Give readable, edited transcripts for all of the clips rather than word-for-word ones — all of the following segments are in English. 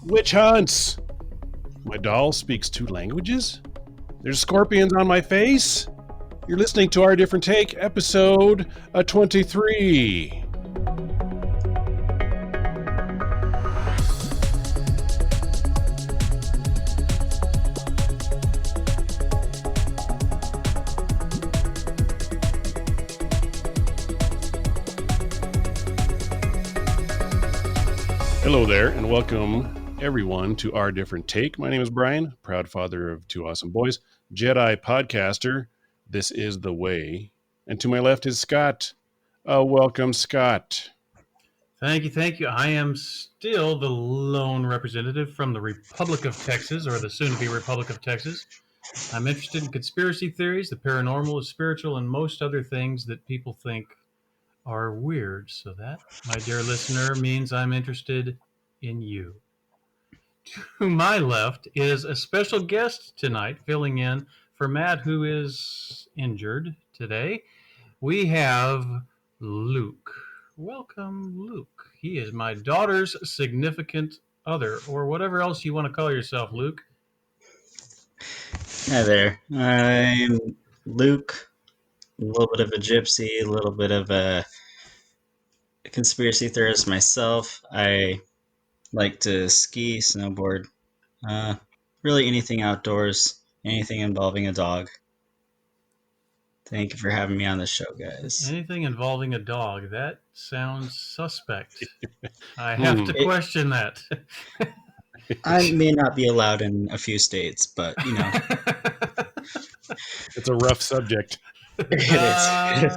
Witch hunts! My doll speaks 2 languages? There's scorpions on my face? You're listening to Our Different Take, episode 23. Hello there, and welcome everyone to Our Different Take. My name is Brian, proud father of 2 awesome boys, Jedi podcaster. This is the way. And to my left is Scott. Welcome, Scott. Thank you. I am still the lone representative from the Republic of Texas, or the soon-to-be Republic of Texas. I'm interested in conspiracy theories, the paranormal, the spiritual, and most other things that people think are weird. So that, my dear listener, means I'm interested in you. To my left is a special guest tonight, filling in for Matt, who is injured today. We have Luke. Welcome, Luke. He is my daughter's significant other, or whatever else you want to call yourself, Luke. Hi there. I'm Luke, a little bit of a gypsy, a little bit of a conspiracy theorist myself. I like to ski, snowboard, really anything outdoors, anything involving a dog. Thank you for having me on the show, guys. Anything involving a dog, that sounds suspect. I have to question that. I may not be allowed in a few states, but, you know. It's a rough subject. It is. That's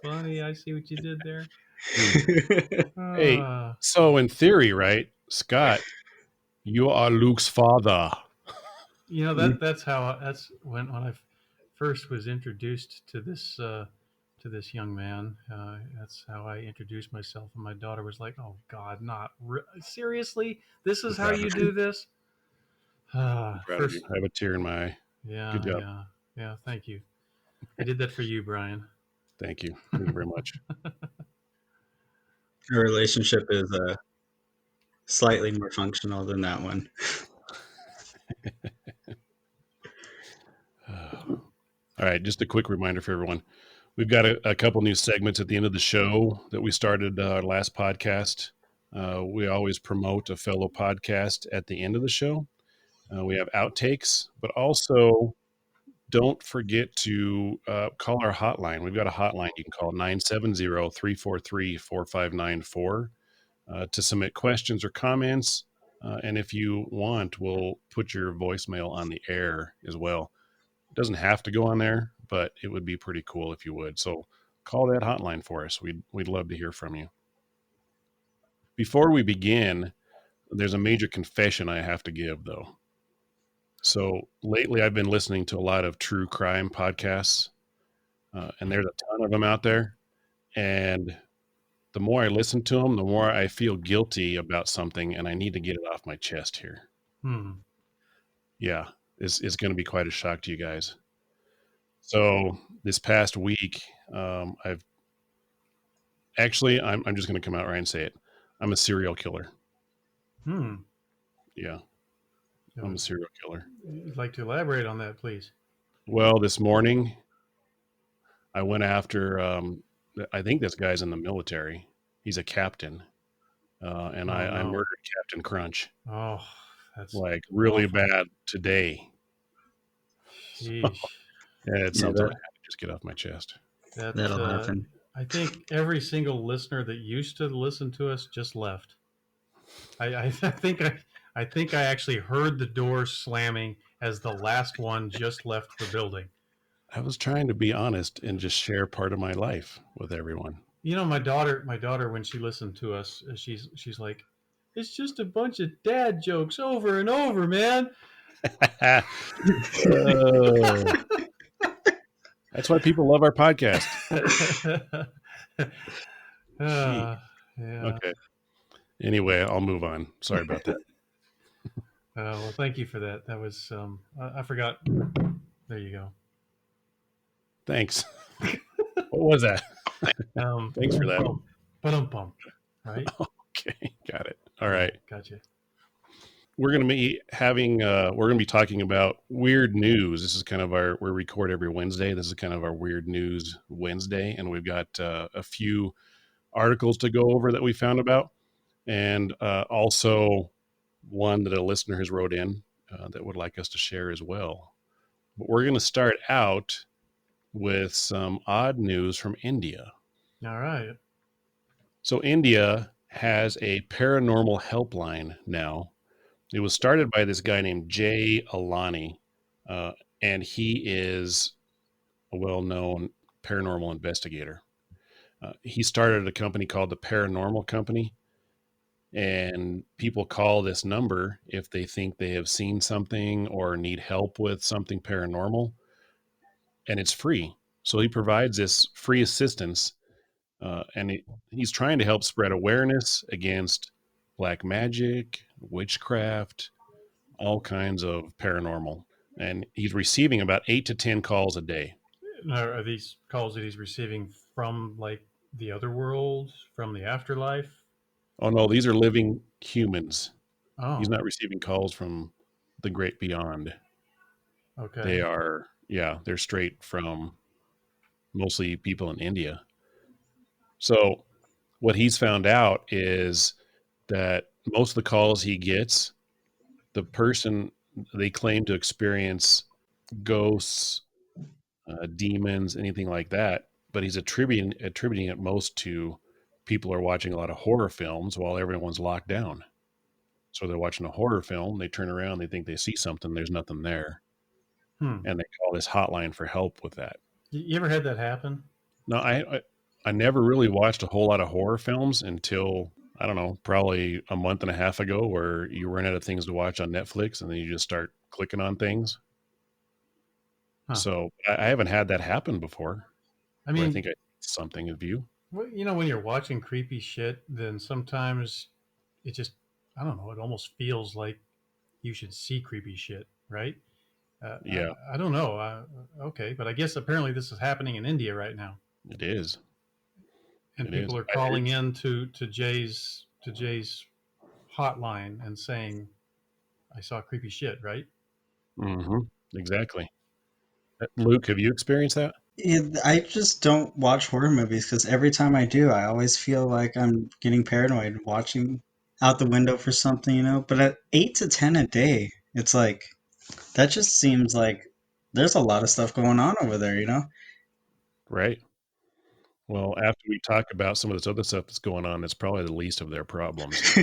funny. I see what you did there. Hey, so in theory, right, Scott, you are Luke's father. You know, that's when I first was introduced to this young man. That's how I introduced myself, and my daughter was like, "Oh God, not seriously? This is how you do this?" First, I have a tear in my eye. Yeah, good job. Yeah. Thank you. I did that for you, Brian. Thank you very much. Our relationship is slightly more functional than that one. All right, just a quick reminder for everyone. We've got a couple new segments at the end of the show that we started our last podcast. We always promote a fellow podcast at the end of the show. We have outtakes, but also don't forget to call our hotline. We've got a hotline you can call 970-343-4594 to submit questions or comments. And if you want, we'll put your voicemail on the air as well. It doesn't have to go on there, but it would be pretty cool if you would. So call that hotline for us. We'd love to hear from you. Before we begin, there's a major confession I have to give, though. So lately I've been listening to a lot of true crime podcasts, and there's a ton of them out there. And the more I listen to them, the more I feel guilty about something, and I need to get it off my chest here. Yeah, it's going to be quite a shock to you guys. So this past week, I'm just going to come out right and say it. I'm a serial killer. Yeah. I'm a serial killer. You'd like to elaborate on that, please? Well, this morning, I went after, I think this guy's in the military. He's a captain. And I murdered Captain Crunch. Oh, that's like really awful. Bad today. Sheesh. Yeah, it's something I had to just get off my chest. That'll happen. I think every single listener that used to listen to us just left. I think I actually heard the door slamming as the last one just left the building. I was trying to be honest and just share part of my life with everyone. You know, my daughter, when she listened to us, she's like, "It's just a bunch of dad jokes over and over, man." That's why people love our podcast. Yeah. Okay. Anyway, I'll move on. Sorry about that. Well, thank you for that. That was I forgot. There you go. Thanks. What was that? Thanks for that. Ba-dum-bum. Right? Okay, got it. All right. Gotcha. we're going to be having we're going to be talking about weird news. This is kind of our we record every Wednesday. This is kind of our weird news Wednesday, and we've got a few articles to go over that we found about, and also one that a listener has wrote in that would like us to share as well. But we're going to start out with some odd news from India. All right. So India has a paranormal helpline now. It was started by this guy named Jay Alani, uh, and he is a well-known paranormal investigator. He started a company called the Paranormal Company, and people call this number if they think they have seen something or need help with something paranormal, and it's free. So he provides this free assistance, he's trying to help spread awareness against black magic, witchcraft, all kinds of paranormal. And he's receiving about 8 to 10 calls a day. Now, are these calls that he's receiving from like the other world, from the afterlife? Oh no, these are living humans. He's Oh, not receiving calls from the great beyond. They okay. are, yeah, they're straight from mostly people in India. So what he's found out is that most of the calls he gets, the person they claim to experience ghosts, demons, anything like that. But he's attributing it most to people are watching a lot of horror films while everyone's locked down. So they're watching a horror film, they turn around, they think they see something, there's nothing there, Hmm. and they call this hotline for help with that. You ever had that happen? No, I never really watched a whole lot of horror films until I don't know, probably a month and a half ago, where you run out of things to watch on Netflix, and then you just start clicking on things. Huh. So I haven't had that happen before, I where I mean, think I something of you. well, when you're watching creepy shit, then sometimes it just, I don't know, it almost feels like you should see creepy shit, right? Yeah, I don't know. Okay, but I guess apparently this is happening in India right now, it is. and It is. people are I heard. calling in to Jay's hotline and saying, "I saw creepy shit," right? Hmm. Exactly. Luke, have you experienced that? I just don't watch horror movies because every time I do, I always feel like I'm getting paranoid watching out the window for something, you know? But at 8 to 10 a day, it's like, that just seems like there's a lot of stuff going on over there, you know? Right. Well, after we talk about some of this other stuff that's going on, it's probably the least of their problems,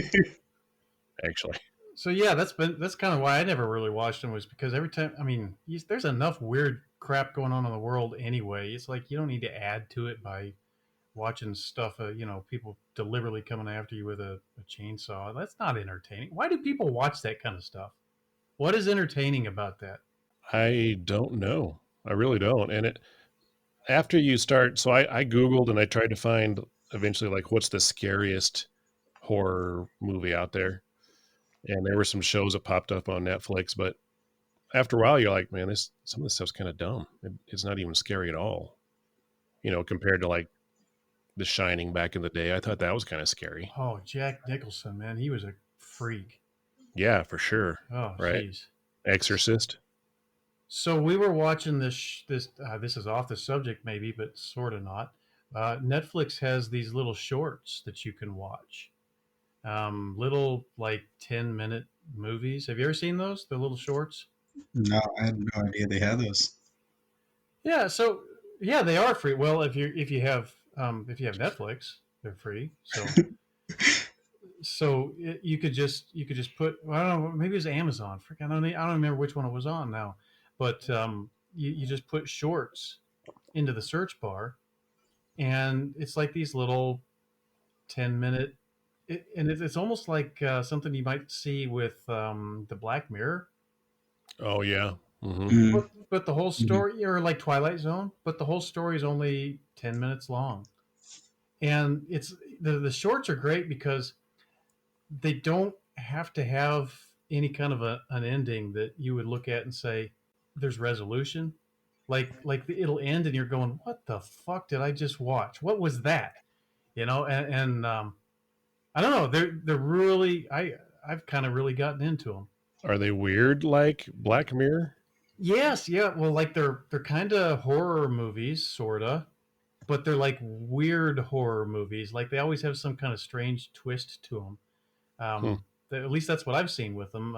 actually. So yeah, that's kind of why I never really watched them, was because every time, I mean, there's enough weird crap going on in the world anyway. It's like you don't need to add to it by watching stuff. People deliberately coming after you with a chainsaw. That's not entertaining. Why do people watch that kind of stuff? What is entertaining about that? I don't know. I really don't. And it after you start, so I Googled and I tried to find eventually like what's the scariest horror movie out there. And there were some shows that popped up on Netflix, but after a while you're like, man, this some of this stuff's kind of dumb. It's not even scary at all. Compared to like The Shining back in the day. I thought that was kind of scary. Oh, Jack Nicholson, man, he was a freak. Yeah, for sure. Oh, Right. jeez. Exorcist. So we were watching this is off the subject maybe, but sort of not. Netflix has these little shorts that you can watch. Little like 10-minute movies. Have you ever seen those? The little shorts? No, I had no idea they had those. Yeah. So yeah, they are free. Well, if you have Netflix, they're free. You could just put, well, I don't know, maybe it was Amazon. Frick, I don't remember which one it was on now, but you just put shorts into the search bar, and it's like these little 10-minute, and it's almost like something you might see with the Black Mirror, Oh yeah. Hmm. Mm, but the whole mhm. story, or like Twilight Zone, but the whole story is only 10 minutes long, and the shorts are great because they don't have to have any kind of an ending that you would look at and say there's resolution. Like it'll end and you're going, what the fuck did I just watch? What was that? And I don't know. They're really. I've kind of really gotten into them. Are they weird like Black Mirror? Yes, yeah. Well, like they're kind of horror movies, sorta, but they're like weird horror movies. Like they always have some kind of strange twist to them. Hmm, At least that's what I've seen with them.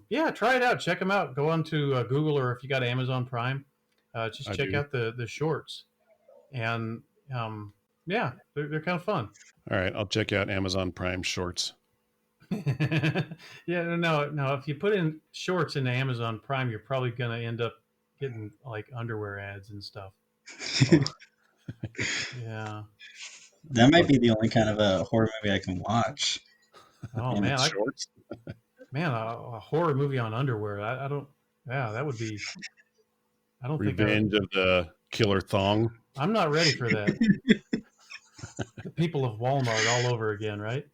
Yeah, try it out. Check them out. Go on to Google, or if you got Amazon Prime, just I check do. out the shorts. And yeah, they're kind of fun. All right, I'll check out Amazon Prime Shorts. Yeah, no. If you put in shorts into Amazon Prime, you're probably gonna end up getting like underwear ads and stuff. Oh, Yeah. That might okay. be the only kind of a horror movie I can watch. Oh And man, it's Shorts. a horror movie on underwear. I don't. Yeah, that would be. I don't think I would. Revenge of the Killer Thong. I'm not ready for that. The people of Walmart all over again, right?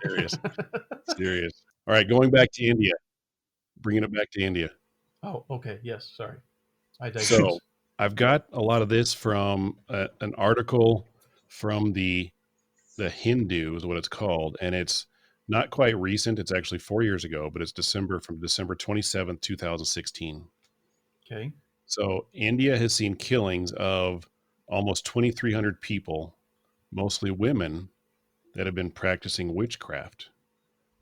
Serious, serious. All right, going back to India. Bringing it back to India. Oh, okay. Yes. Sorry, I So digress. I've got a lot of this from an article from the Hindu is what it's called, and it's not quite recent. It's actually 4 years ago, but it's December 27th, 2016. Okay. So India has seen killings of almost 2,300 people, mostly women, that have been practicing witchcraft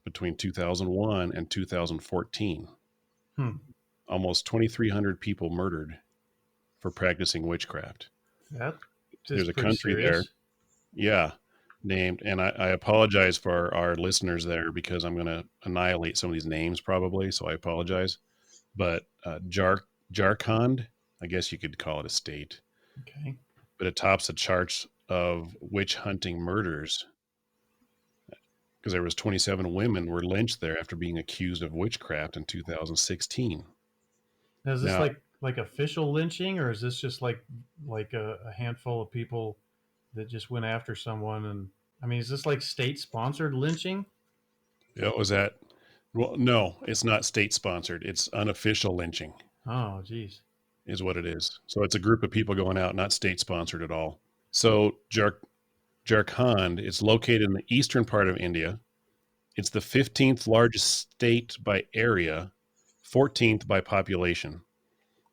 between 2001 and 2014. Hmm. Almost 2,300 people murdered for practicing witchcraft. That is There's a pretty country there, serious. yeah, named, and I apologize for our listeners there because I'm going to annihilate some of these names probably, so I apologize. But Jharkhand, I guess you could call it a state, Okay. but it tops the charts of witch hunting murders because there was 27 women were lynched there after being accused of witchcraft in 2016. Now, is this Now, like official lynching, or is this just like a handful of people that just went after someone? And I mean, is this like state sponsored lynching? it was that. Well, no, it's not state sponsored. It's unofficial lynching, Oh, geez. is what it is. So it's a group of people going out, not state sponsored at all. So Jharkhand is located in the eastern part of India. It's the 15th largest state by area, 14th by population.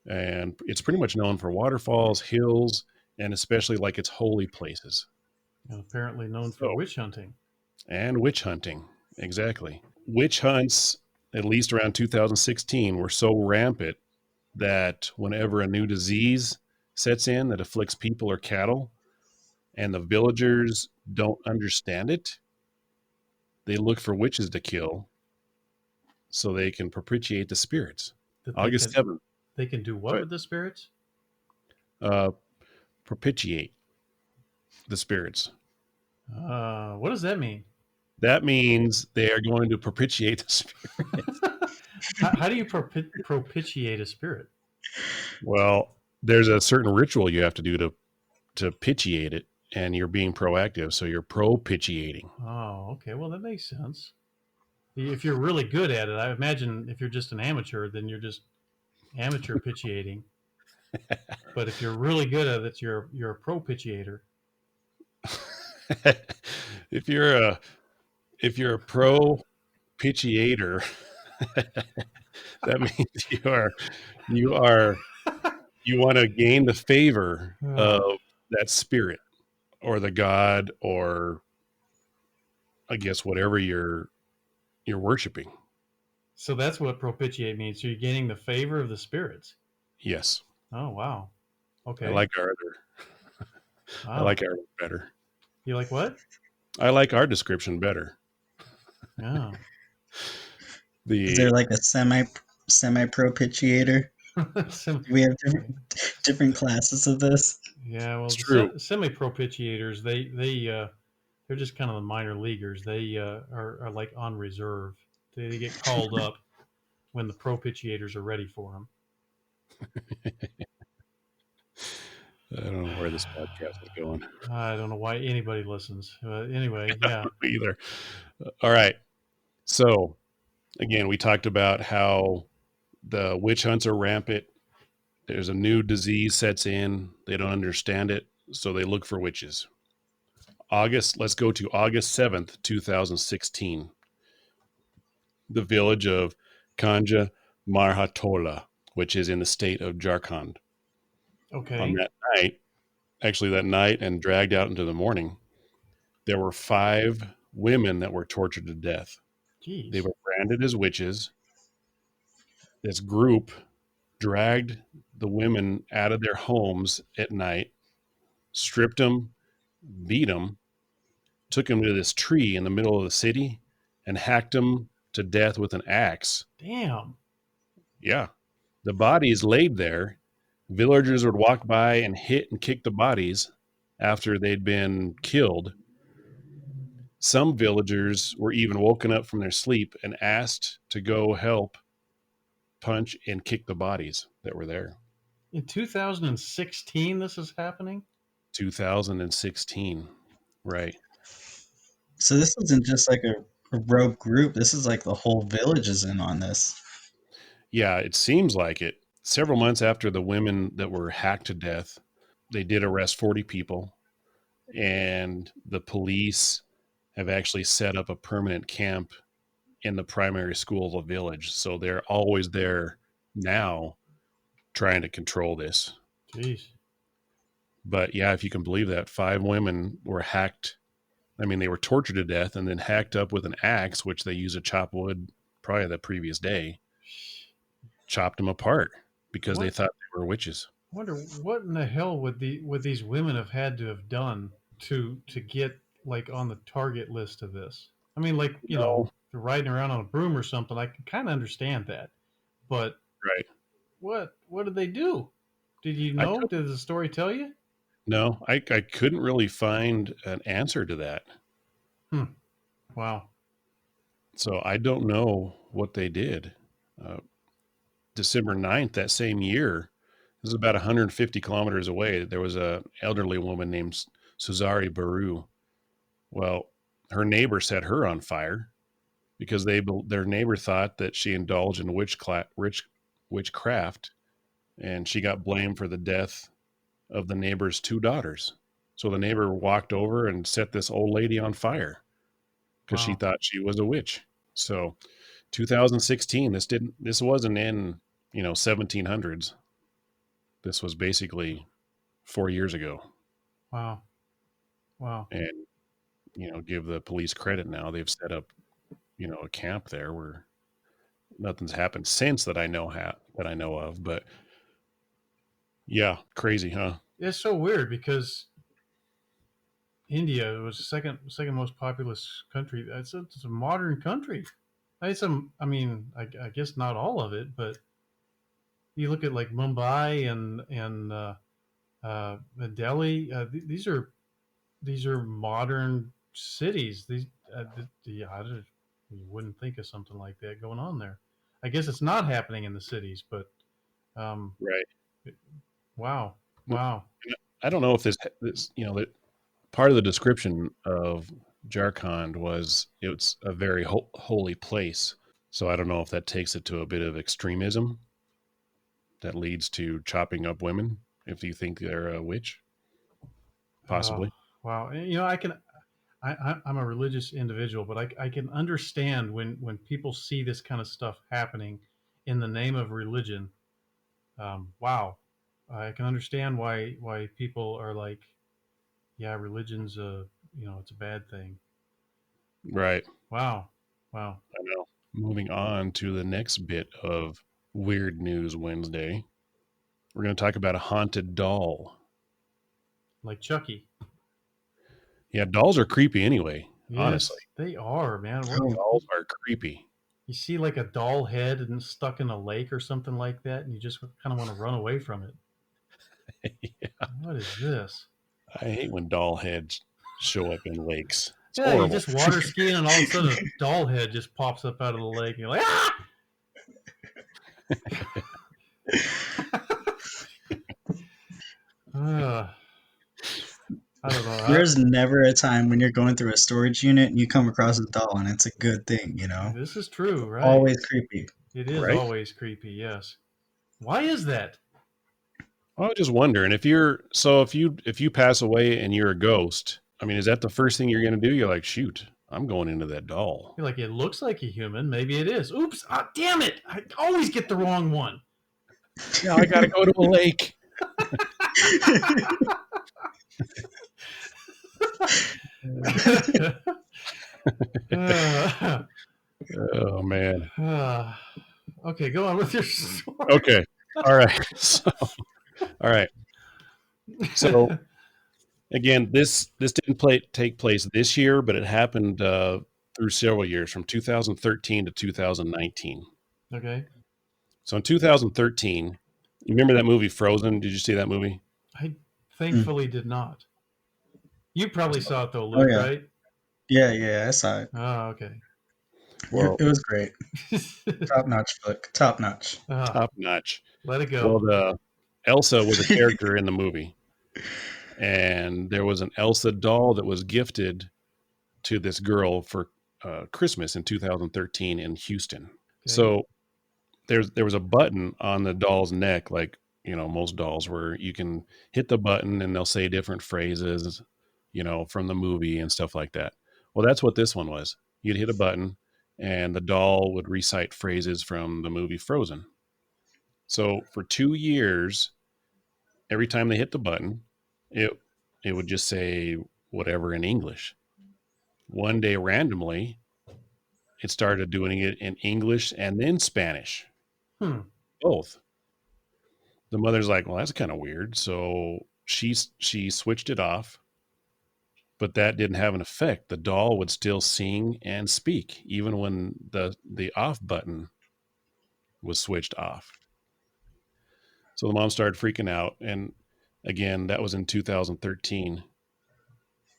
And it's pretty much known for waterfalls, hills, and especially like its holy places. And apparently known for So, witch hunting. and witch hunting. Exactly. Witch hunts, at least around 2016, were so rampant that whenever a new disease sets in that afflicts people or cattle and the villagers don't understand it, they look for witches to kill so they can propitiate the spirits. That August 7th. they can do what But, with the spirits? uh, propitiate the spirits. What does that mean? That means they are going to propitiate the spirits. How do you propitiate a spirit? Well, there's a certain ritual you have to do to pitiate it, and you're being proactive, so you're propitiating. Oh, okay. Well, that makes sense. If you're really good at it, I imagine if you're just an amateur, then you're just amateur pitchiating. But if you're really good at it, you're a propitiator. if you're a if you're a propitiator, that means you are you want to gain the favor of Oh, that spirit or the god or I guess whatever you're worshiping. so that's what propitiate means. So you're gaining the favor of the spirits. Yes, Oh, wow. I Okay. like our other. I Wow. like our better. You like what? I like our description better. Yeah. is there The like a semi propitiator? Sim- We have different classes of this. yeah. Well, it's the true. semi propitiators, they're just kind of the minor leaguers. They are like on reserve. They get called up when the propitiators are ready for them. I don't know where this podcast is going I don't know why anybody listens. Anyway, yeah. either. All right. So again, we talked about how the witch hunts are rampant. There's a new disease sets in. They don't understand it, so they look for witches. Let's go to August 7th, 2016. The village of Kanja Marhatola, which is in the state of Jharkhand. On Okay. that night, actually that night and dragged out into the morning, there were 5 women that were tortured to death. They Jeez. were branded as witches. This group dragged the women out of their homes at night, stripped them, beat them, took them to this tree in the middle of the city, and hacked them to death with an axe. Damn. Yeah. The bodies laid there. Villagers would walk by and hit and kick the bodies after they'd been killed. Some villagers were even woken up from their sleep and asked to go help punch and kick the bodies that were there. In 2016, this is happening? 2016. Right. So this isn't just like a rogue group. This is like the whole village is in on this. Yeah, it seems like it. Several months after the women that were hacked to death, they did arrest 40 people, and the police have actually set up a permanent camp in the primary school of the village. So they're always there now trying to control this. Jeez. But yeah, if you can believe that, 5 women were hacked. I mean, they were tortured to death and then hacked up with an axe, which they used to chop wood probably the previous day, chopped them apart because they What? thought they were witches. I wonder what in the hell would these women have had to have done to get like on the target list of this? I mean, like No, they're riding around on a broom or something. I can kind of understand that, but right. what did they do? Did you I know? could, Did the story tell you? no, I couldn't really find an answer to that. Hmm. Wow. So I don't know what they did. Uh, December 9th, that same year, this is about 150 kilometers away. There was an elderly woman named Suzari Baru. Well, her neighbor set her on fire because their neighbor thought that she indulged in witchcraft, and she got blamed for the death of the neighbor's 2 daughters. So the neighbor walked over and set this old lady on fire because she Wow. thought she was a witch. So 2016, this wasn't in 1700s. This was basically 4 years ago. Wow. Wow. And give the police credit now. They've set up a camp there where nothing's happened since that I know of. But yeah, crazy, huh? It's so weird because India was the second most populous country. It's a modern country. I mean, I guess not all of it, but you look at like Mumbai and Delhi. These are modern cities. Yeah, you wouldn't think of something like that going on there. I guess it's not happening in the cities, but um, Right. wow, wow. I don't know if this that part of the description of Jharkhand was it's a very holy place. So I don't know if that takes it to a bit of extremism that leads to chopping up women if you think they're a witch, Oh, possibly. wow. I'm a religious individual, but I can understand when people see this kind of stuff happening in the name of religion. Wow, I can understand why people are like, yeah, religion's it's a bad thing. Right. Wow, wow. I know. Moving on to the next bit of Weird News Wednesday, we're going to talk about a haunted doll. Like Chucky. Yeah, dolls are creepy anyway, honestly. Yes, they are, man. Oh, Dolls are creepy. You see like a doll head and stuck in a lake or something like that, and you just kind of want to run away from it. Yeah, What is this? I hate when doll heads show up in lakes. It's Yeah, you horrible. just water skiing, and all of a sudden a doll head just pops up out of the lake, and you're like, ah! uh, I don't know. there's never a time when you're going through a storage unit and you come across a doll and it's a good thing, you know? This is true, right? Always creepy. It is Right? always creepy. Yes. Why is that? I was just wondering if you pass away and you're a ghost, I mean, is that the first thing you're going to do? You're like, shoot, I'm going into that doll. You're like, it looks like a human. Maybe it is. Oops! Ah, damn it! I always get the wrong one. Now I got to go to a lake. Oh man. Okay, go on with your story. Okay. All right. All right. So again, this didn't take place this year, but it happened through several years, from 2013 to 2019. Okay. So in 2013, you remember that movie Frozen? Did you see that movie? I thankfully did not. You probably saw it though, Oh Luke, yeah, right? yeah, I saw it. Oh, okay. Well, It was great. Top notch flick. Top notch. top notch. Let it Well, go. the Elsa was a character in the movie, and there was an Elsa doll that was gifted to this girl for Christmas in 2013 in Houston. Okay. So there was a button on the doll's neck, like most dolls, where you can hit the button and they'll say different phrases, from the movie and stuff like that. Well, that's what this one was. You'd hit a button, and the doll would recite phrases from the movie Frozen. So for 2 years, every time they hit the button, it it would just say whatever in English. One day, randomly, it started doing it in English and then Spanish, both. The mother's like, well, that's kind of weird. So she switched it off, but that didn't have an effect. The doll would still sing and speak, even when the off button was switched off. So the mom started freaking out. And again, that was in 2013.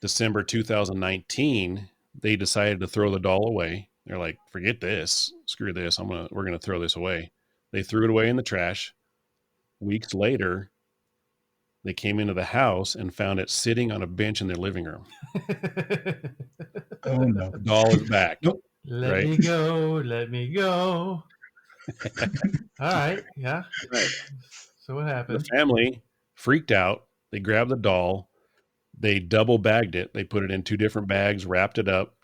December 2019, they decided to throw the doll away. They're like, forget this. Screw this. We're gonna throw this away. They threw it away in the trash. Weeks later, they came into the house and found it sitting on a bench in their living room. Oh no. The doll is back. Nope. Let me go. Let me go. All right. Yeah. Right. So what The happened? family freaked out. They grabbed the doll. They double bagged it. They put it in two different bags, wrapped it up,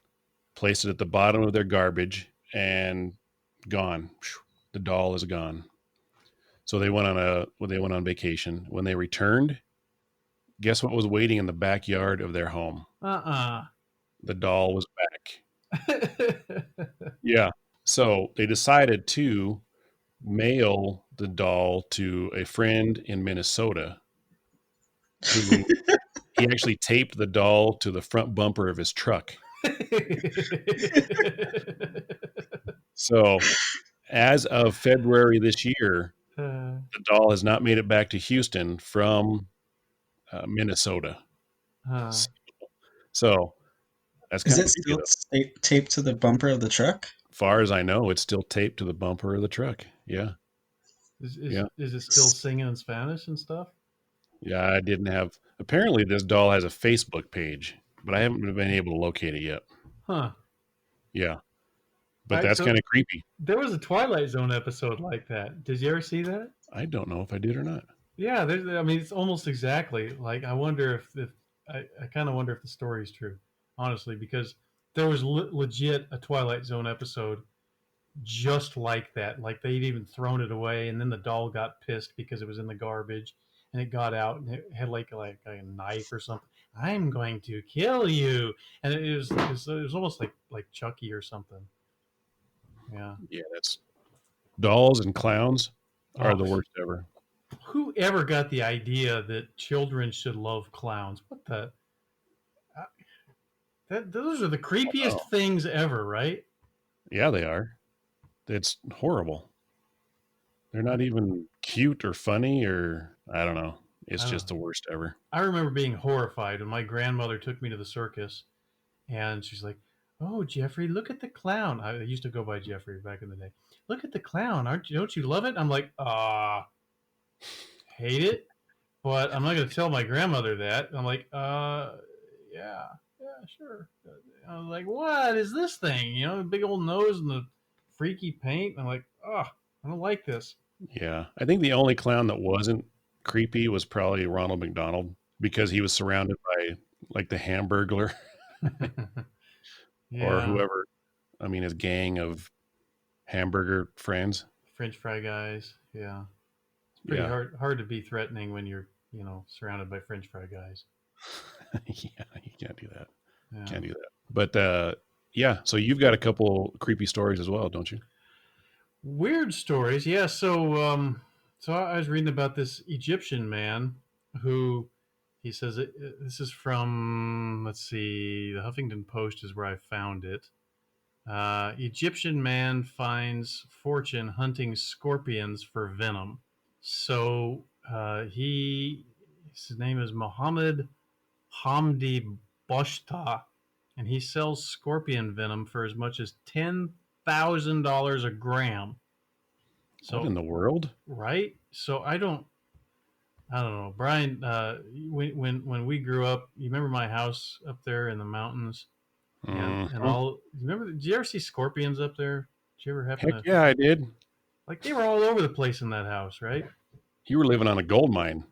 placed it at the bottom of their garbage, and gone. The doll is gone. So they went on vacation. When they returned, guess what was waiting in the backyard of their home? The doll was back. Yeah. So they decided to mail the doll to a friend in Minnesota who he actually taped the doll to the front bumper of his truck. So as of February this year, the doll has not made it back to Houston from Minnesota. So that's Is kind it of still creepy, taped to the bumper of the truck? as far as I know, it's still taped to the bumper of the truck. Yeah. Is it still singing in Spanish and stuff? Yeah, I didn't have. Apparently, this doll has a Facebook page, but I haven't been able to locate it yet. Huh. Yeah. But Right, that's so kind of creepy. there was a Twilight Zone episode like that. Did you ever see that? I don't know if I did or not. Yeah, I mean, it's almost exactly like. I wonder if I kind of wonder if the story is true, honestly, because there was legit a Twilight Zone episode just like that. Like they'd even thrown it away, and then the doll got pissed because it was in the garbage, and it got out and it had like a knife or something. I'm going to kill you, and it was almost like Chucky or something. Yeah. Yeah, that's dolls and clowns are the Oh, worst ever. whoever got the idea that children should love clowns? What the? uh, those are the creepiest Oh, things ever, right? yeah, they are. It's horrible. They're not even cute or funny or I don't know. It's I don't just know. the worst ever. I remember being horrified when my grandmother took me to the circus, and she's like, "Oh, Jeffrey, look at the clown." I used to go by Jeffrey back in the day. Look at the clown. Don't you love it? I'm like, hate it, but I'm not going to tell my grandmother that. I'm like, yeah, yeah, sure. I was like, what is this thing? The big old nose and the freaky paint. I'm like, I don't like this. Yeah. I think the only clown that wasn't creepy was probably Ronald McDonald because he was surrounded by like the Hamburglar or Yeah, whoever. I mean, his gang of hamburger friends. French fry guys. Yeah, it's pretty Yeah, hard to be threatening when you're surrounded by French fry guys. yeah, you can't do that. Yeah. Can't do that. But yeah, so you've got a couple creepy stories as well, don't you? Weird stories. Yeah. So I was reading about this Egyptian man who he says this is from, let's see, the Huffington Post is where I found it. Egyptian man finds fortune hunting scorpions for venom. So his name is Mohammed Hamdi Boshta, and he sells scorpion venom for as much as $10,000 a gram. What So in the world? right, so I don't know, Brian. When we grew up, you remember my house up there in the mountains, and Mhm. all. Remember? Did you ever see scorpions up there? Did you ever happen Heck to yeah, I did. like they were all over the place in that house, right? You were living on a gold mine.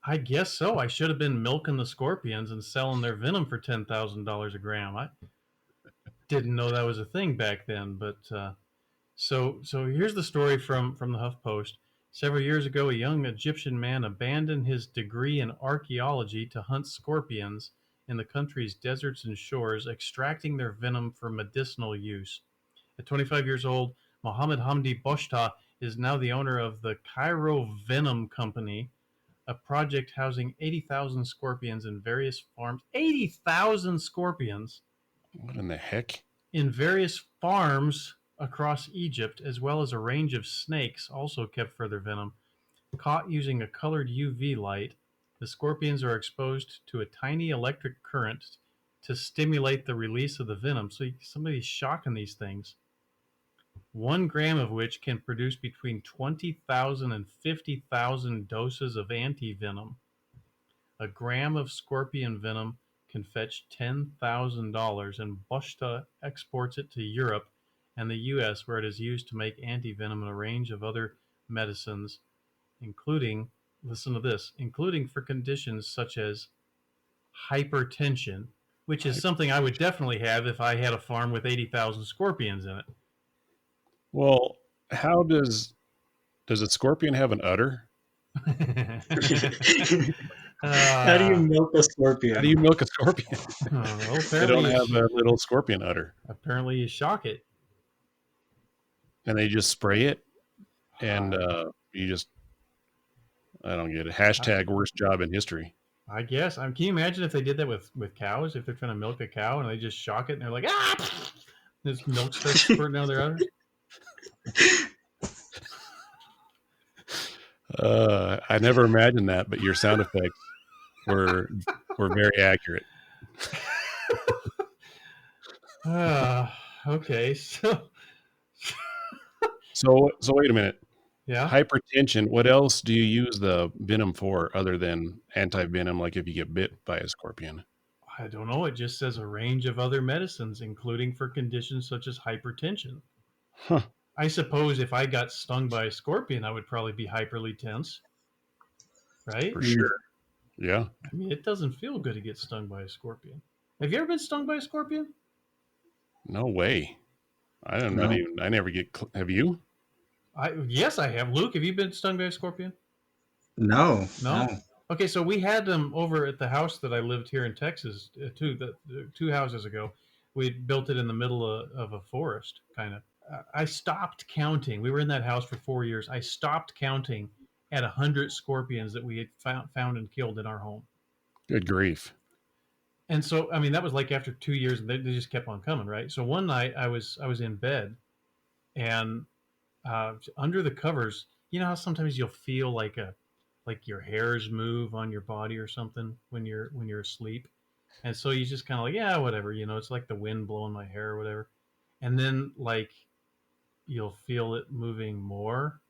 I guess so. I should have been milking the scorpions and selling their venom for $10,000 a gram. I didn't know that was a thing back then, but so here's the story from the HuffPost. Several years ago, a young Egyptian man abandoned his degree in archaeology to hunt scorpions in the country's deserts and shores, extracting their venom for medicinal use. At 25 years old, Mohammed Hamdi Boshta is now the owner of the Cairo Venom Company, a project housing 80,000 scorpions in various farms. 80,000 scorpions What in the heck? in various farms across Egypt, as well as a range of snakes, also kept for their venom. Caught using a colored UV light, the scorpions are exposed to a tiny electric current to stimulate the release of the venom. So somebody's shocking these things. 1 gram of which can produce between 20,000 and 50,000 doses of anti-venom. A gram of scorpion venom can fetch $10,000, and Bushta exports it to Europe and the US, where it is used to make anti-venom and a range of other medicines, including, listen to this, including for conditions such as hypertension, which is something I would definitely have if I had a farm with 80,000 scorpions in Well, how does a scorpion have an udder? it. How do you uh, milk a How do scorpion? you milk a scorpion? well, They don't have a little scorpion udder, apparently you shock it. and they just spray it, and Uh, you just I don't get it. I, Hashtag worst job in history. I guess. Can you imagine if they did that with cows? If they're trying to milk a cow and they just shock it and they're like, ah, this milk starts squirting out of their udder. I never imagined that, but your sound effects were were very accurate. Okay, so So wait a minute. yeah, Hypertension. What else do you use the venom for other than anti venom? Like if you get bit by a scorpion? I don't know. It just says a range of other medicines, including for conditions such as hypertension. Huh? I suppose if I got stung by a scorpion, I would probably be hyperly tense, right? For Mm, sure. Yeah. I mean, it doesn't feel good to get stung by a scorpion. Have you ever been stung by a scorpion? No way. I don't not no, even. I never get. Have you? Yes, I have. Luke, have you been stung by a scorpion? no, no. No. Okay, so we had them over at the house that I lived here in Texas, two houses ago. We built it in the middle of a forest, kind of. I stopped counting. We were in that house for 4 years. I stopped counting at 100 scorpions that we had found and killed in our home. Good grief. And so, I mean, that was like after 2 years, and they just kept on coming, right? So one night, I was in bed, and under the covers, you know how sometimes you'll feel like your hairs move on your body or something when you're asleep, and so you just kind of like, yeah, whatever, it's like the wind blowing my hair or whatever, and then like you'll feel it moving more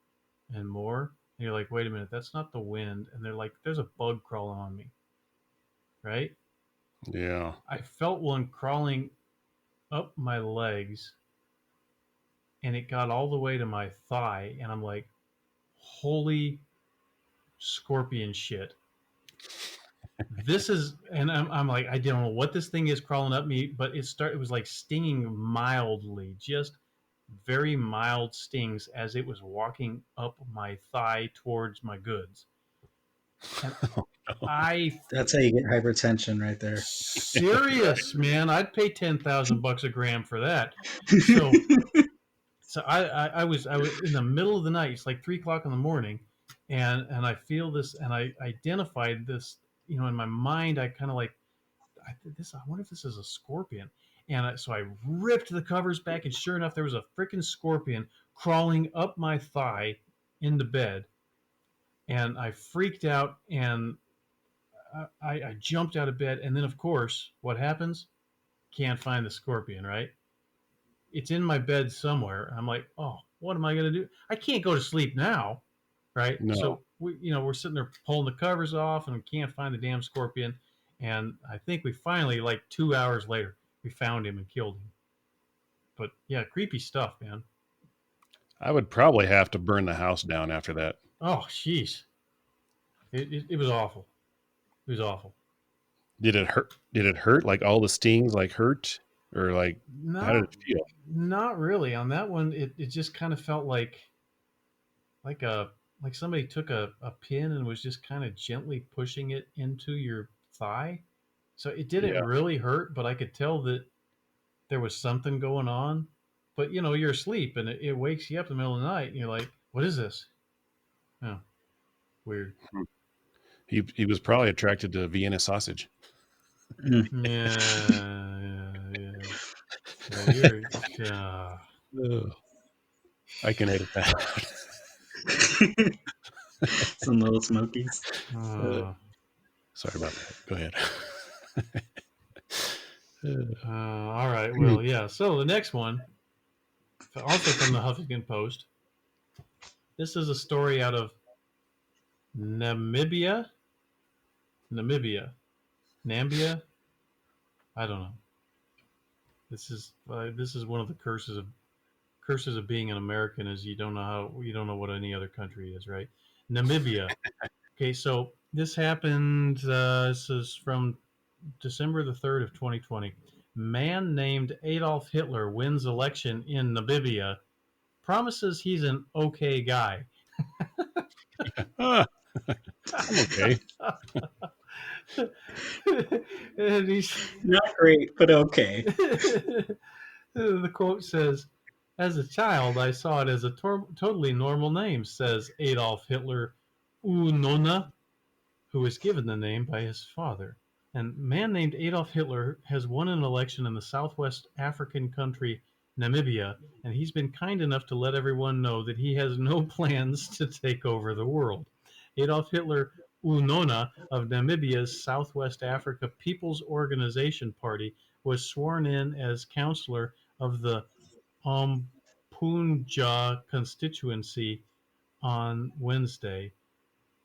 and more, and you're like, wait a minute, that's not the wind, and they're like, there's a bug crawling on me, right? Yeah. I felt one crawling up my legs, and it got all the way to my thigh, and I'm like, holy scorpion shit. this is, and I'm like, I don't know what this thing is crawling up me, but it was like stinging mildly, just very mild stings as it was walking up my thigh towards my goods. And Oh, no. I That's how you get hypertension right there. serious, man, I'd pay $10,000 a gram for that. So I was in the middle of the night. It's like 3 o'clock in the morning, and I feel this, and I identified this. In my mind, I kind of like I wonder if this is a scorpion. And so I ripped the covers back, and sure enough, there was a freaking scorpion crawling up my thigh into bed. And I freaked out, and I jumped out of bed. And then, of course, what happens? Can't find the scorpion, right? It's in my bed somewhere. I'm like, oh, what am I going to do? I can't go to sleep now, right? No. So we're sitting there pulling the covers off, and we can't find the damn scorpion. And I think we finally, like 2 hours later, we found him and killed him. But yeah, creepy stuff, man. I would probably have to burn the house down after that. Oh, jeez, it was awful. It was awful. Did it hurt? Did it hurt? Like all the stings like hurt? Or like how did Not it feel? not really on that one. It just kind of felt like a like somebody took a pin and was just kind of gently pushing it into your thigh. So it didn't Yeah. really hurt, but I could tell that there was something going on. But you're asleep, and it wakes you up in the middle of the night, and you're like, "What is this?" Oh, weird. He was probably attracted to Vienna sausage. Yeah. Yeah, you're. Ugh. I can edit that out. Some little smokies. Uh, Sorry about that. Go ahead. all right. Well, yeah. So the next one, also from the Huffington Post. This is a story out of Namibia. Namibia. Nambia. I don't know. This is one of the curses of being an American is you don't know what any other country is, right? Namibia. Okay, so this happened. This is from December the 3rd of 2020. Man named Adolf Hitler wins election in Namibia. Promises he's an okay guy. Ah, I'm okay. And he's Not great, but okay. the quote says, "As a child, I saw it as a totally normal name," says Adolf Hitler Unona, who was given the name by his father. And man named Adolf Hitler has won an election in the southwest African country Namibia, and he's been kind enough to let everyone know that he has no plans to take over the world. Adolf Hitler Unona of Namibia's Southwest Africa People's Organization Party was sworn in as councillor of the Umpunja constituency on Wednesday.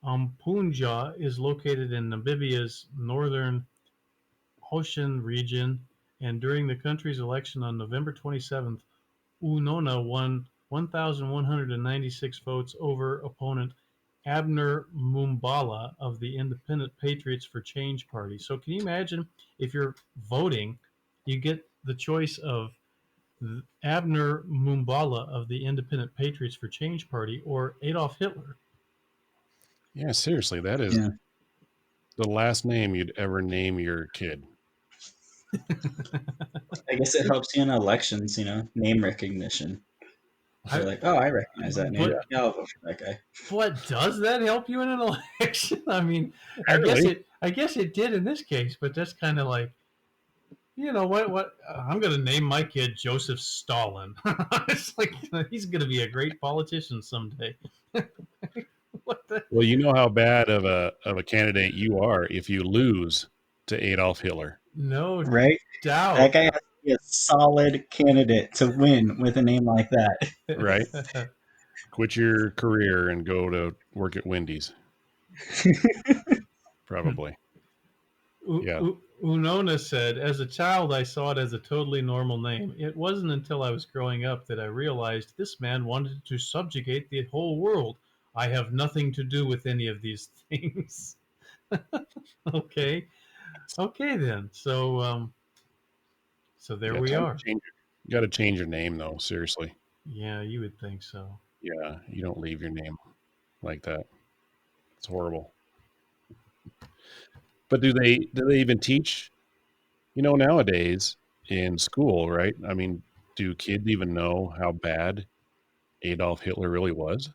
Umpunja is located in Namibia's northern Ocean region, and during the country's election on November 27th, Unona won 1,196 votes over opponent Abner Mumbala of the Independent Patriots for Change Party. So can you imagine if you're voting, you get the choice of Abner Mumbala of the Independent Patriots for Change Party or Adolf Hitler? Yeah, seriously, that is Yeah. the last name you'd ever name your kid. I guess it helps you in elections, name recognition. They're like, oh, I recognize that name. But Yeah, I'll vote for that guy. But does that help you in an election? I mean, Apparently. I guess it did in this case, but that's kind of like, what I'm going to name my kid Joseph Stalin. It's like he's going to be a great politician someday. What the? Well, you know how bad of a candidate you are if you lose to Adolf Hitler. No Right? That doubt. guy has to be a solid candidate to win with a name like that. Right. Quit your career and go to work at Wendy's. Probably. Yeah. Unona said, "As a child, I saw it as a totally normal name. It wasn't until I was growing up that I realized this man wanted to subjugate the whole world. I have nothing to do with any of these things." Okay. Okay then. So there Yeah, we time to are. change it. You got to change your name though. Seriously. Yeah, you would think so. Yeah, you don't leave your name like that. It's horrible. But do they even teach? Nowadays in school, right? I mean, do kids even know how bad Adolf Hitler really was?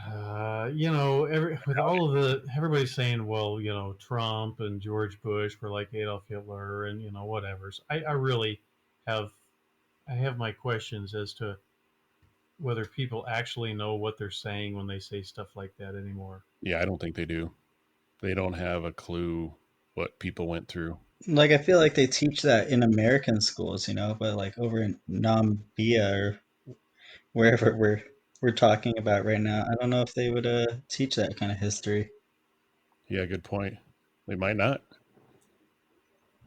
With all of everybody's saying, well, Trump and George Bush were like Adolf Hitler, and whatever. So I really have I have my questions as to whether people actually know what they're saying when they say stuff like that anymore. Yeah, I don't think they do. They don't have a clue what people went through. Like I feel like they teach that in American schools, but like over in Nambia or wherever we're talking about right now, I don't know if they would teach that kind of history. Yeah, good point. They might not.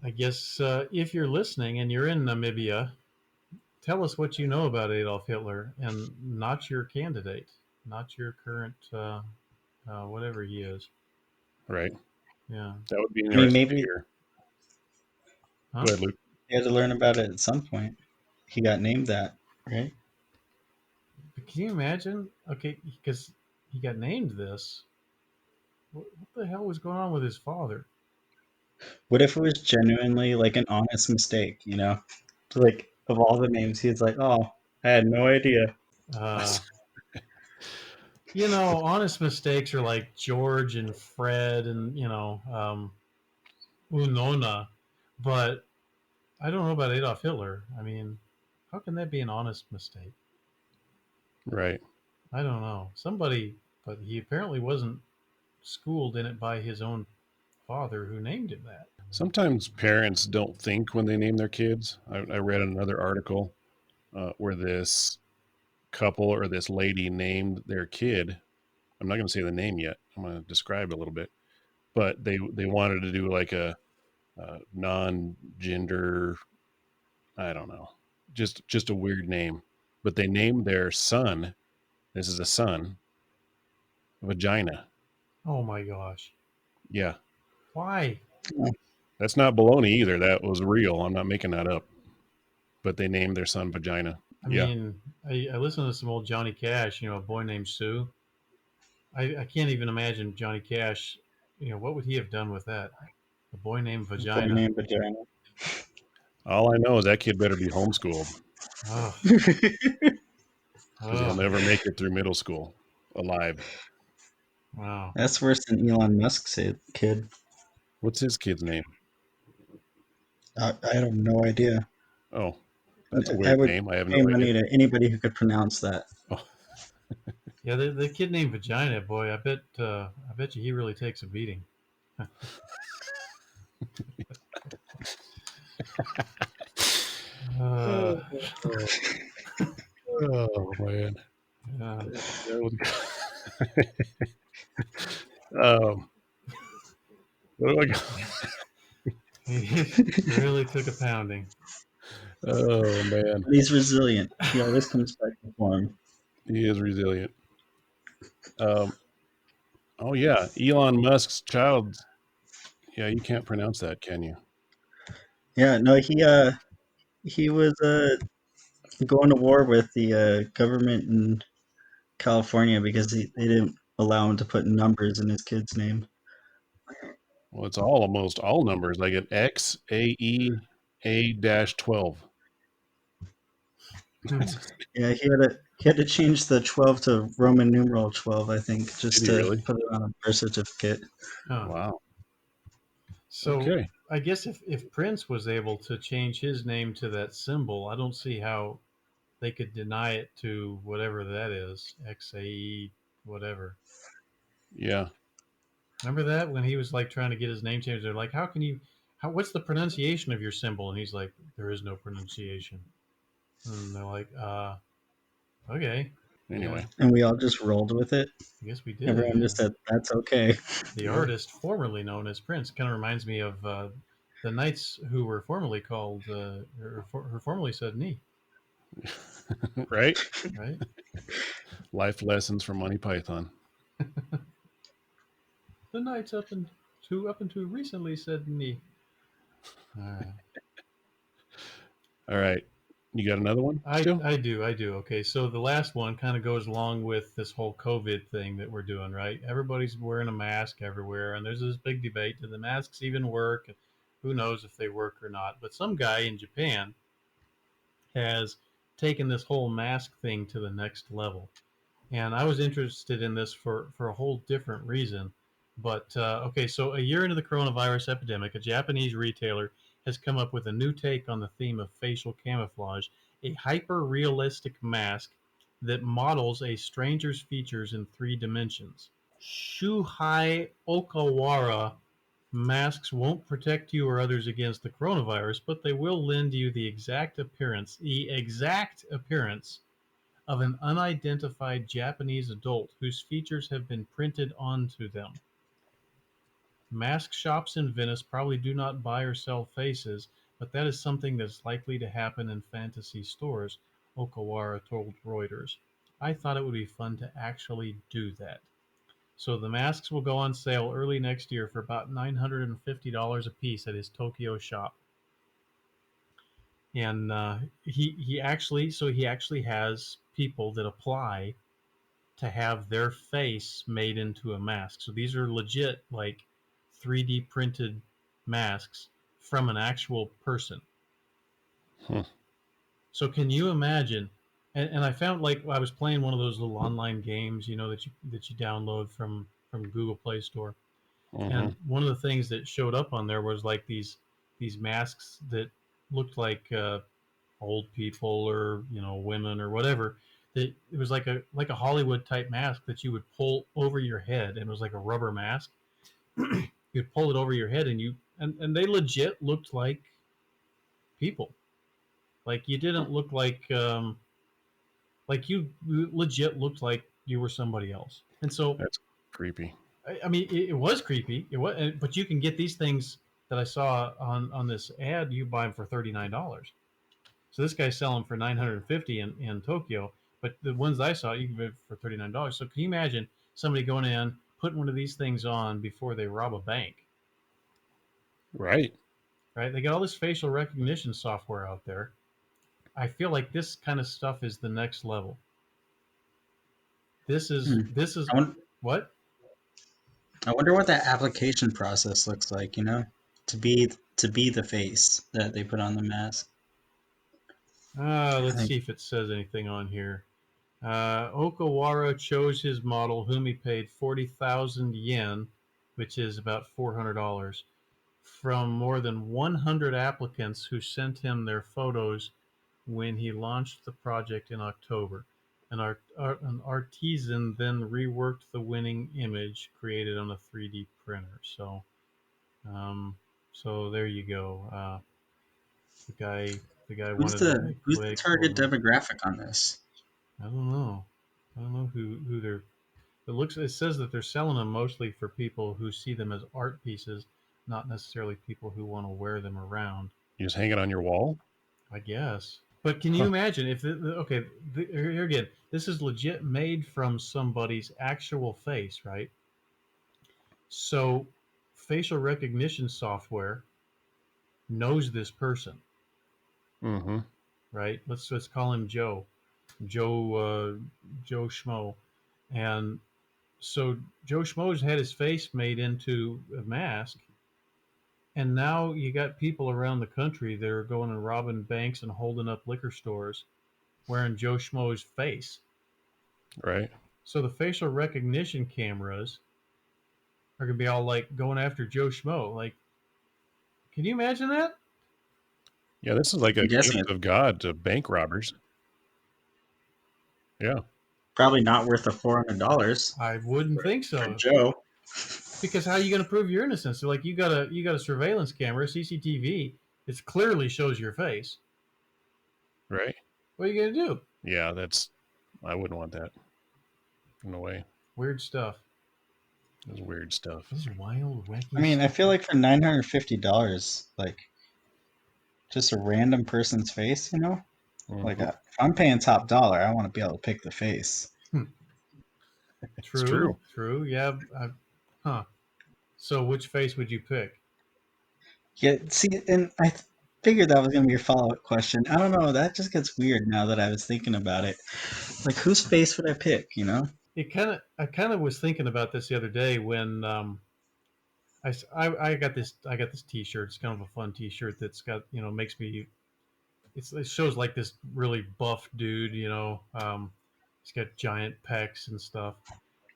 I guess if you're listening and you're in Namibia, tell us what you know about Adolf Hitler and not your candidate, not your current whatever he is. Right. Yeah. That would be I mean, interesting to maybe hear. Huh? Go ahead, Luke. they had to learn about it at some point. He got named that, right? But can you imagine? Okay, because he got named this. What the hell was going on with his father? What if it was genuinely like an honest mistake, Like of all the names, he's like, "Oh, I had no idea." Uh, honest mistakes are like George and Fred and Unona, but I don't know about Adolf Hitler. I mean, how can that be an honest mistake? Right. I don't know. Somebody, but he apparently wasn't schooled in it by his own father who named him that. Sometimes parents don't think when they name their kids. I read another article where this couple or this lady named their kid. I'm not going to say the name yet. I'm going to describe it a little bit. But they wanted to do like a non-gender, I don't know, just a weird name. But they named their son. This is a son. Vagina. Oh my gosh. Yeah, Why? that's not baloney either. That was real. I'm not making that up. But they named their son Vagina. I Yeah. mean, I listened to some old Johnny Cash, A Boy Named Sue. I can't even imagine Johnny Cash, what would he have done with that? A boy named Boy Vagina. named vagina. All I know is that kid better be homeschooled Oh, because he'll oh, never make it through middle school alive. wow. That's worse than Elon Musk's kid. What's his kid's name? I have no idea. Oh, that's a I weird would name. I have pay no idea. money to anybody who could pronounce that. Oh, Yeah, the kid named Vagina, boy, I bet you he really takes a beating. Uh, oh man. yeah. That was what do I go? He really took a pounding. Oh man. But he's resilient. He always comes back to form. He is resilient. Um, oh yeah, Elon Musk's child. Yeah, you can't pronounce that, can you? Yeah, no, he was going to war with the government in California because they didn't allow him to put numbers in his kid's name. Well, it's almost all numbers. Like an X A E A dash 12. Hmm. Yeah, he had to change the 12 to Roman numeral 12, I think, Did just he to really? put it on a birth certificate. Huh. Wow. So Okay. I guess if Prince was able to change his name to that symbol, I don't see how they could deny it to whatever that is, XAE, whatever. Yeah. Remember that when he was like trying to get his name changed? They're like, "How can you? What's the pronunciation of your symbol?" And he's like, "There is no pronunciation." And they're like, okay, yeah, Anyway. And we all just rolled with it. I guess we did, Everyone yeah." just said, that's okay. The Yeah. artist formerly known as Prince kind of reminds me of the knights who were formerly called, or formerly said "knee," Right? right? Life lessons from Monty Python. The knights up and who up until recently said me. All right. All right. You got another one still? I do. Okay, so the last one kind of goes along with this whole COVID thing that we're doing, right? Everybody's wearing a mask everywhere, and there's this big debate: do the masks even work? Who knows if they work or not? But some guy in Japan has taken this whole mask thing to the next level, and I was interested in this for a whole different reason. But okay, so a year into the coronavirus epidemic, a Japanese retailer has come up with a new take on the theme of facial camouflage, a hyper realistic mask that models a stranger's features in 3 dimensions. Shuhei Okawara masks won't protect you or others against the coronavirus, but they will lend you the exact appearance of an unidentified Japanese adult whose features have been printed onto them. Mask shops in Venice probably do not buy or sell faces, but that is something that is likely to happen in fantasy stores, Okawara told Reuters. I thought it would be fun to actually do that. So the masks will go on sale early next year for about $950 a piece at his Tokyo shop. And he actually has people that apply to have their face made into a mask. So these are legit, like 3D printed masks from an actual person. Hmm. So can you imagine? And I found, like, I was playing one of those little online games, that you download from Google Play Store, Mm-hmm. and one of the things that showed up on there was like these masks that looked like old people, or women or whatever. That it was like a Hollywood type mask that you would pull over your head, and it was like a rubber mask. You'd pull it over your head, and they legit looked like people. Like, you didn't look like you legit looked like you were somebody else. And so, That's creepy. I mean, it was creepy. It was, but you can get these things that I saw on this ad. You buy them for $39. So this guy's selling for 950 in Tokyo, but the ones I saw you can get for $39. So can you imagine somebody going in, putting one of these things on before they rob a bank? Right. Right? They got all this facial recognition software out there. I feel like this kind of stuff is the next level. This is Hmm. this is I, won- what? I wonder what that application process looks like. To be the face that they put on the mask. I Let's think see if it says anything on here. Okawara chose his model, whom he paid 40,000 yen, which is about $400, from more than 100 applicants who sent him their photos when he launched the project in October. An artisan then reworked the winning image created on a 3D printer. Um, so there you go. The guy, the guy who's wanted to the make who's the way target cool. demographic on this? I don't know. I don't know who they're. It says that they're selling them mostly for people who see them as art pieces, not necessarily people who want to wear them around. You just hang it on your wall? I guess. But can you Huh. imagine if okay, here again, this is legit made from somebody's actual face, right? So facial recognition software knows this person, Mm-hmm. right? Let's call him Joe, Joe Joe Schmo, and so Joe Schmo's had his face made into a mask, and now you got people around the country that are going and robbing banks and holding up liquor stores wearing Joe Schmo's face. Right. So the facial recognition cameras are gonna be all like going after Joe Schmo. Like, can you imagine that? Yeah, this is like I'm a guessing gift it's of God to bank robbers. Yeah. probably not worth the $400 I wouldn't think for so. Joe. Because how are you going to prove your innocence? So, like, you got a surveillance camera, CCTV. It clearly shows your face. Right. What are you going to do? Yeah, I wouldn't want that. No way. Weird stuff. That's weird stuff. This is wild, I wacky mean, I stuff. feel like for $950, like just a random person's face, like Mm-hmm. if I'm paying top dollar, I want to be able to pick the face. Hmm. It's true. True. Yeah. Huh. So which face would you pick? Yeah, see, and figured that was going to be your follow-up question. I don't know. That just gets weird now that I was thinking about it. Like, whose face would I pick, you know? I kind of was thinking about this the other day when I got this T-shirt. It's kind of a fun T-shirt that's got makes me it shows like this really buff dude. He's got giant pecs and stuff,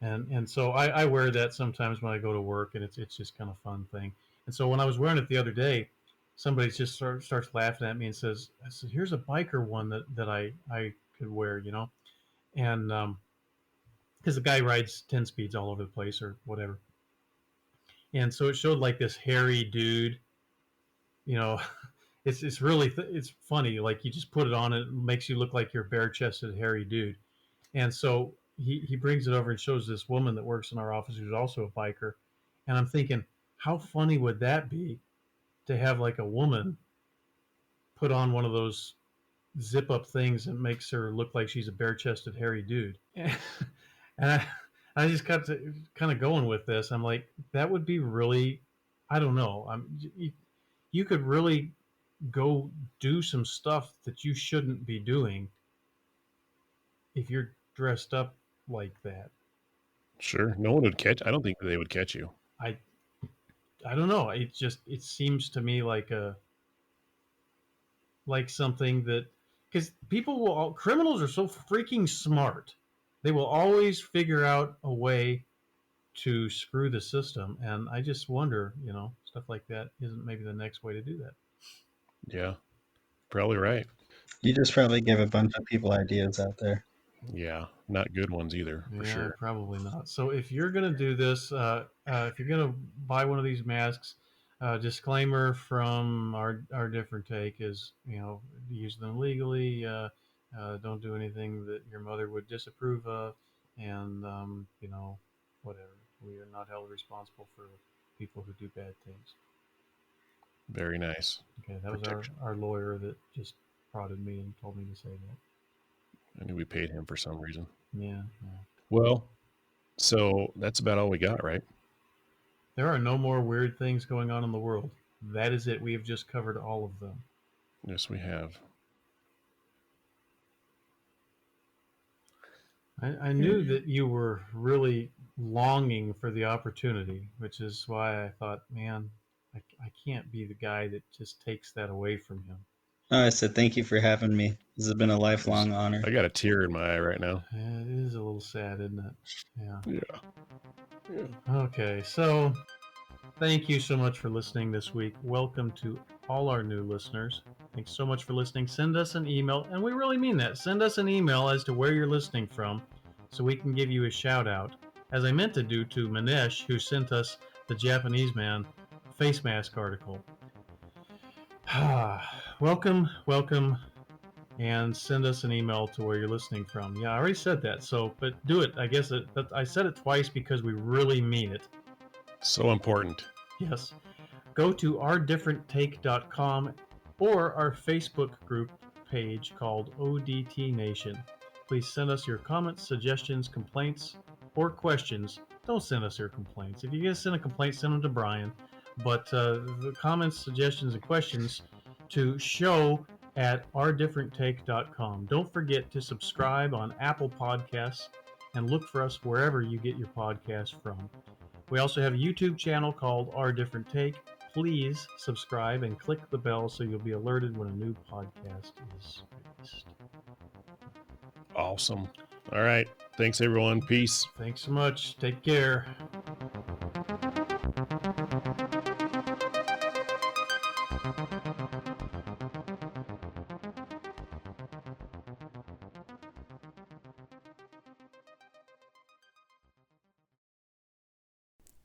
and so I wear that sometimes when I go to work, and it's just kind of a fun thing. And so when I was wearing it the other day, somebody just starts laughing at me and says, "I said here's a biker one that I could wear," and because the guy rides 10 speeds all over the place or whatever. And so it showed like this hairy dude, you know, it's really it's funny. Like you just put it on, it makes you look like you're a bare chested hairy dude. And so he brings it over and shows this woman that works in our office who's also a biker. And I'm thinking, how funny would that be to have like a woman put on one of those zip up things that makes her look like she's a bare chested hairy dude. And I just got to kind of going with this. I'm like, that would be really, I don't know. You could really go do some stuff that you shouldn't be doing if you're dressed up like that. Sure. No one would catch. I don't think they would catch you. I I don't know. It seems to me like something that because criminals are so freaking smart. They will always figure out a way to screw the system, and I just wonder, stuff like that isn't maybe the next way to do that. Yeah, probably right. You just probably give a bunch of people ideas out there. Yeah, not good ones either, for Yeah, sure. probably not. So if you're gonna do this, if you're gonna buy one of these masks, disclaimer from our different take is, use them legally. Don't do anything that your mother would disapprove of, and whatever. We are not held responsible for people who do bad things. Very nice. Okay, that was Protection. our lawyer that just prodded me and told me to say that. I knew we paid him for some reason. Yeah, yeah. Well, so that's about all we got, right? There are no more weird things going on in the world. That is it. We have just covered all of them. Yes, we have. I knew that you were really longing for the opportunity, which is why I thought, man, I can't be the guy that just takes that away from him. Oh, I said thank you for having me. This has been a lifelong honor. I got a tear in my eye right now. Yeah, it is a little sad, isn't it? Yeah. Yeah. Okay, so thank you so much for listening this week. Welcome to all our new listeners. Thanks so much for listening. Send us an email, and we really mean that. Send us an email as to where you're listening from so we can give you a shout out, as I meant to do to Manesh, who sent us the Japanese man face mask article. welcome, and send us an email to where you're listening from. Yeah, I already said that, but do it. I guess I said it twice because we really mean it. So important. Yes. Go to ourdifferenttake.com or our Facebook group page called ODT Nation. Please send us your comments, suggestions, complaints, or questions. Don't send us your complaints. If you're going to send a complaint, send them to Brian. But the comments, suggestions, and questions to show@ourdifferenttake.com. Don't forget to subscribe on Apple Podcasts and look for us wherever you get your podcast from. We also have a YouTube channel called Our Different Take. Please subscribe and click the bell so you'll be alerted when a new podcast is released. Awesome. All right. Thanks, everyone. Peace. Thanks so much. Take care.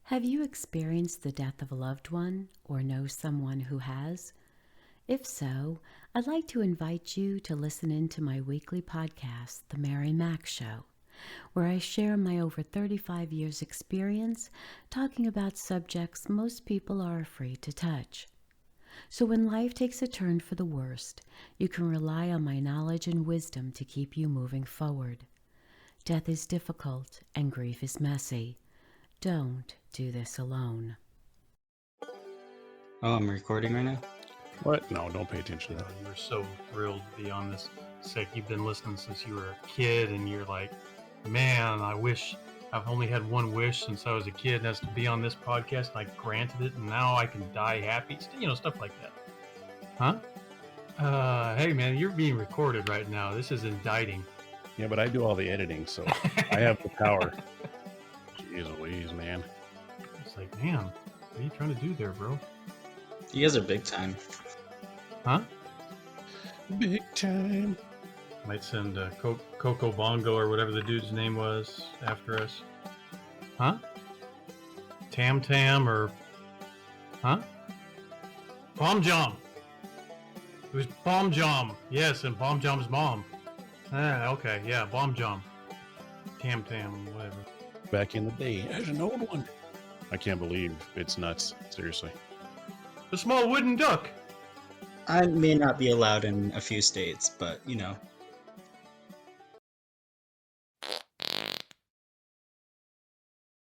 Have you experienced the death of a loved one or know someone who has? If so, I'd like to invite you to listen in to my weekly podcast, The Mary Mac Show, where I share my over 35 years experience talking about subjects most people are afraid to touch. So when life takes a turn for the worst, you can rely on my knowledge and wisdom to keep you moving forward. Death is difficult and grief is messy. Don't do this alone. Oh, I'm recording right now? What? No, don't pay attention to that. You were so thrilled to be on this. Sick. You've been listening since you were a kid, and you're like, man, I wish I've only had one wish since I was a kid, and that's to be on this podcast. And I granted it, and now I can die happy. Stuff like that. Huh? Hey, man, you're being recorded right now. This is indicting. Yeah, but I do all the editing, so I have the power. Jeez Louise, man. It's like, man, what are you trying to do there, bro? You guys are big time. Huh? Big time. Might send Coco Bongo or whatever the dude's name was after us. Huh? Tam Tam or... Huh? Bomb Jom. It was Bomb Jom. Yes, and Bomb Jom's mom. Okay, yeah, Bomb Jom. Tam Tam, whatever. Back in the day, there's an old one. I can't believe it's nuts. Seriously. The small wooden duck. I may not be allowed in a few states, but, you know,